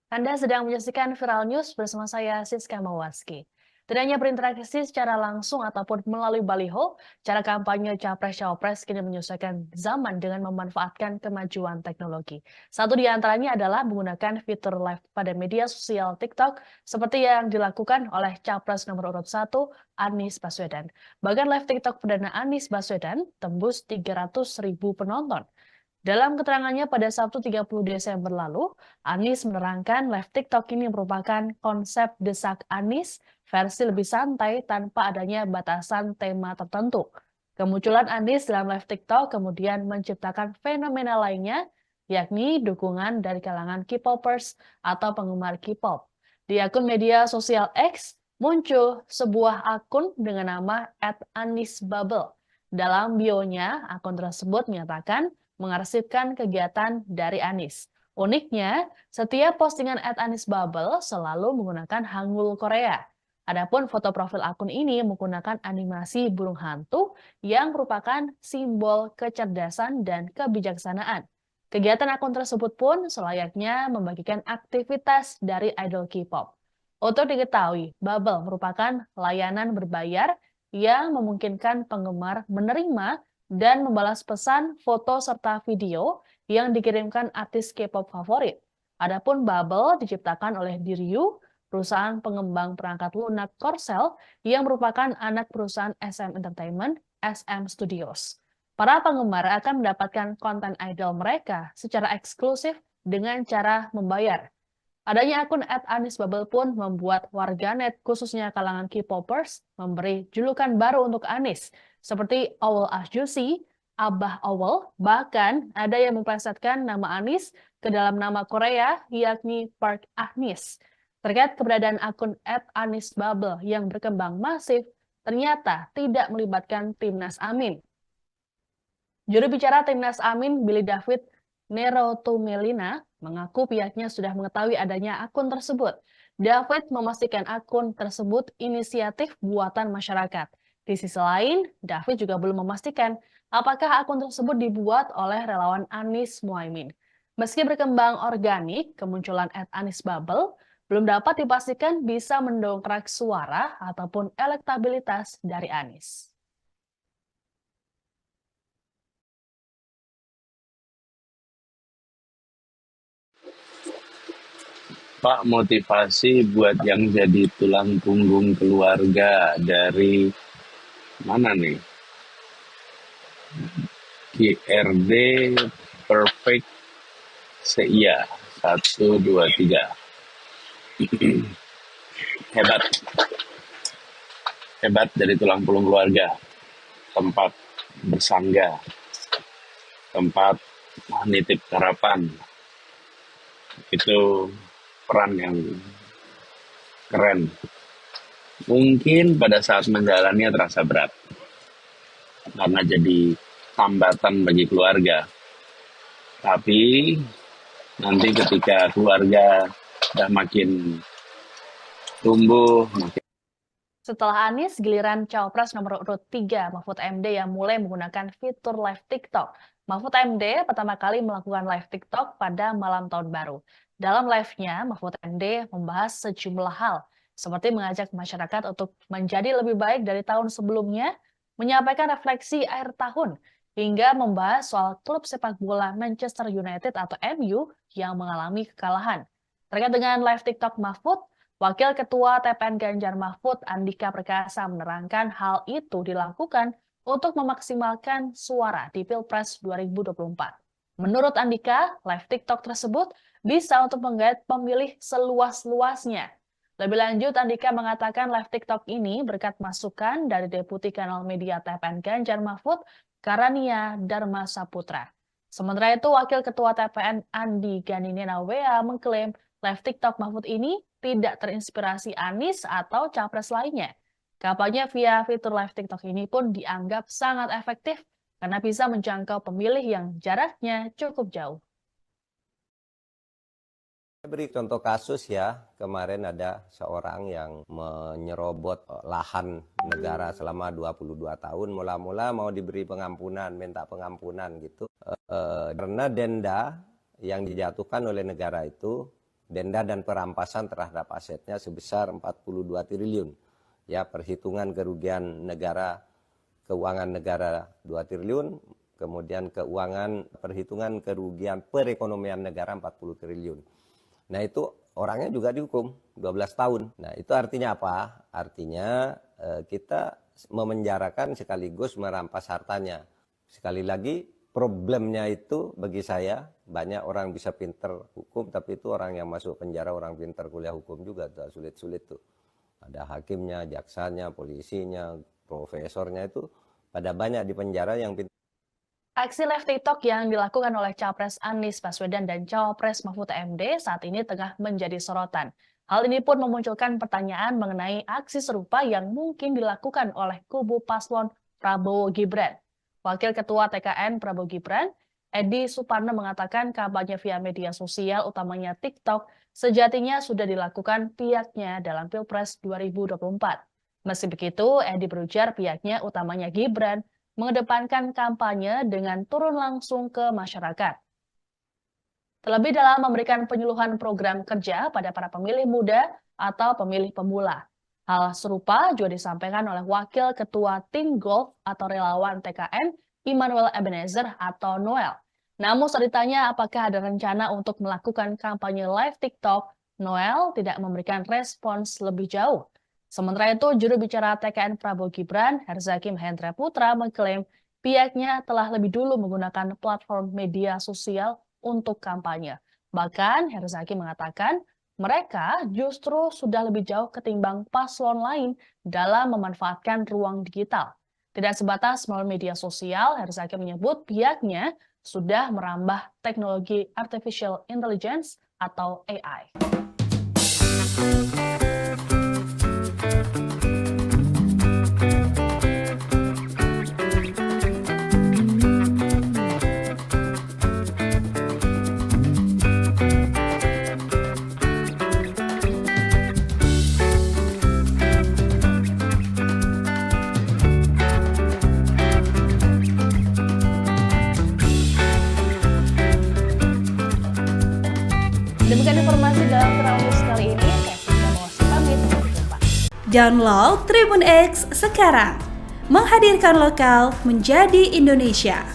Anda sedang menyaksikan Viral News bersama saya, Siska Mawaski. Tidak hanya berinteraksi secara langsung ataupun melalui baliho, cara kampanye Capres-Cawapres kini menyesuaikan zaman dengan memanfaatkan kemajuan teknologi. Satu di antaranya adalah menggunakan fitur live pada media sosial TikTok, seperti yang dilakukan oleh Capres nomor urut 1, Anies Baswedan. Bahkan live TikTok perdana Anies Baswedan tembus 300.000 penonton. Dalam keterangannya pada Sabtu 30 Desember lalu, Anies menerangkan live TikTok ini merupakan konsep desak Anies versi lebih santai tanpa adanya batasan tema tertentu. Kemunculan Anies dalam live TikTok kemudian menciptakan fenomena lainnya, yakni dukungan dari kalangan K-popers atau penggemar K-pop. Di akun media sosial X, muncul sebuah akun dengan nama @anisbubble. Dalam bio-nya, akun tersebut menyatakan mengarsipkan kegiatan dari Anies. Uniknya, setiap postingan @anisbubble selalu menggunakan Hangul Korea. Adapun foto profil akun ini menggunakan animasi burung hantu yang merupakan simbol kecerdasan dan kebijaksanaan. Kegiatan akun tersebut pun selayaknya membagikan aktivitas dari idol K-pop. Untuk diketahui, Bubble merupakan layanan berbayar yang memungkinkan penggemar menerima dan membalas pesan, foto, serta video yang dikirimkan artis K-pop favorit. Adapun Bubble diciptakan oleh Diryu, perusahaan pengembang perangkat lunak Korsel yang merupakan anak perusahaan SM Entertainment, SM Studios. Para penggemar akan mendapatkan konten idol mereka secara eksklusif dengan cara membayar. Adanya akun @anisbubble pun membuat warganet khususnya kalangan K-popers memberi julukan baru untuk Anis, seperti Owl Asjusi, Abah Owl, bahkan ada yang memplesetkan nama Anis ke dalam nama Korea, yakni Park Ahnis. Terkait keberadaan akun @anisbubble yang berkembang masif, ternyata tidak melibatkan Timnas Amin. Juru bicara Timnas Amin, Billy David Nerotumelina, mengaku pihaknya sudah mengetahui adanya akun tersebut. David memastikan akun tersebut inisiatif buatan masyarakat. Di sisi lain, David juga belum memastikan apakah akun tersebut dibuat oleh relawan Anies Muhaimin. Meski berkembang organik, kemunculan @anisbubble belum dapat dipastikan bisa mendongkrak suara ataupun elektabilitas dari Anies. Pak, motivasi buat yang jadi tulang punggung keluarga dari mana nih? GRD Perfect Seia 1, 2, 3. Hebat, hebat dari tulang punggung keluarga. Tempat bersanggah, tempat nitip harapan. Itu peran yang keren. Mungkin pada saat menjalannya terasa berat karena jadi hambatan bagi keluarga. Tapi nanti ketika keluarga udah makin tumbuh, makin Setelah Anies, giliran Cawapres nomor urut 3, Mahfud MD yang mulai menggunakan fitur live TikTok. Mahfud MD pertama kali melakukan live TikTok pada malam tahun baru. Dalam live-nya, Mahfud MD membahas sejumlah hal, seperti mengajak masyarakat untuk menjadi lebih baik dari tahun sebelumnya, menyampaikan refleksi akhir tahun, hingga membahas soal klub sepak bola Manchester United atau MU yang mengalami kekalahan. Terkait dengan live TikTok Mahfud, Wakil Ketua TPN Ganjar Mahfud Andika Perkasa menerangkan hal itu dilakukan untuk memaksimalkan suara di Pilpres 2024. Menurut Andika, live TikTok tersebut bisa untuk menggait pemilih seluas-luasnya. Lebih lanjut, Andika mengatakan live TikTok ini berkat masukan dari Deputi Kanal Media TPN Ganjar Mahfud, Karania Dharma Saputra. Sementara itu, Wakil Ketua TPN Andi Gani Nenawea mengklaim live TikTok Mahfud ini tidak terinspirasi Anies atau capres lainnya. Kampanye via fitur live TikTok ini pun dianggap sangat efektif karena bisa menjangkau pemilih yang jaraknya cukup jauh. Saya beri contoh kasus ya, kemarin ada seorang yang menyerobot lahan negara selama 22 tahun, mula-mula mau diberi pengampunan, minta pengampunan gitu. Karena denda yang dijatuhkan oleh negara itu denda dan perampasan terhadap asetnya sebesar 42 triliun. Ya, perhitungan kerugian negara, keuangan negara 2 triliun, kemudian perhitungan kerugian perekonomian negara 40 triliun. Nah, itu orangnya juga dihukum 12 tahun. Nah, itu artinya apa? Artinya kita memenjarakan sekaligus merampas hartanya. Sekali lagi, problemnya itu bagi saya, banyak orang bisa pinter hukum, tapi itu orang yang masuk penjara, orang pinter kuliah hukum juga, tuh, sulit-sulit tuh. Ada hakimnya, jaksanya, polisinya, profesornya itu pada banyak di penjara yang pinter. Aksi live TikTok yang dilakukan oleh Capres Anies Baswedan dan Cawapres Mahfud MD saat ini tengah menjadi sorotan. Hal ini pun memunculkan pertanyaan mengenai aksi serupa yang mungkin dilakukan oleh kubu paslon Prabowo Gibran. Wakil Ketua TKN Prabowo Gibran, Edi Suparno mengatakan kampanye via media sosial utamanya TikTok sejatinya sudah dilakukan pihaknya dalam Pilpres 2024. Meski begitu, Edi berujar pihaknya utamanya Gibran mengedepankan kampanye dengan turun langsung ke masyarakat. Terlebih dalam memberikan penyuluhan program kerja pada para pemilih muda atau pemilih pemula. Hal serupa juga disampaikan oleh Wakil Ketua Tim Golf atau relawan TKN, Immanuel Ebenezer atau Noel. Namun saat ditanya apakah ada rencana untuk melakukan kampanye live TikTok, Noel tidak memberikan respons lebih jauh. Sementara itu, juru bicara TKN Prabowo Gibran, Herzaki Mahendra Putra, mengklaim pihaknya telah lebih dulu menggunakan platform media sosial untuk kampanye. Bahkan, Herzaki mengatakan mereka justru sudah lebih jauh ketimbang paslon lain dalam memanfaatkan ruang digital. Tidak sebatas melalui media sosial, Herzaki menyebut pihaknya sudah merambah teknologi artificial intelligence atau AI. Demikian informasi dalam Viral News kali ini. Saya Siska Mawaski pamit, sampai jumpa. Download Tribun X sekarang, menghadirkan lokal menjadi Indonesia.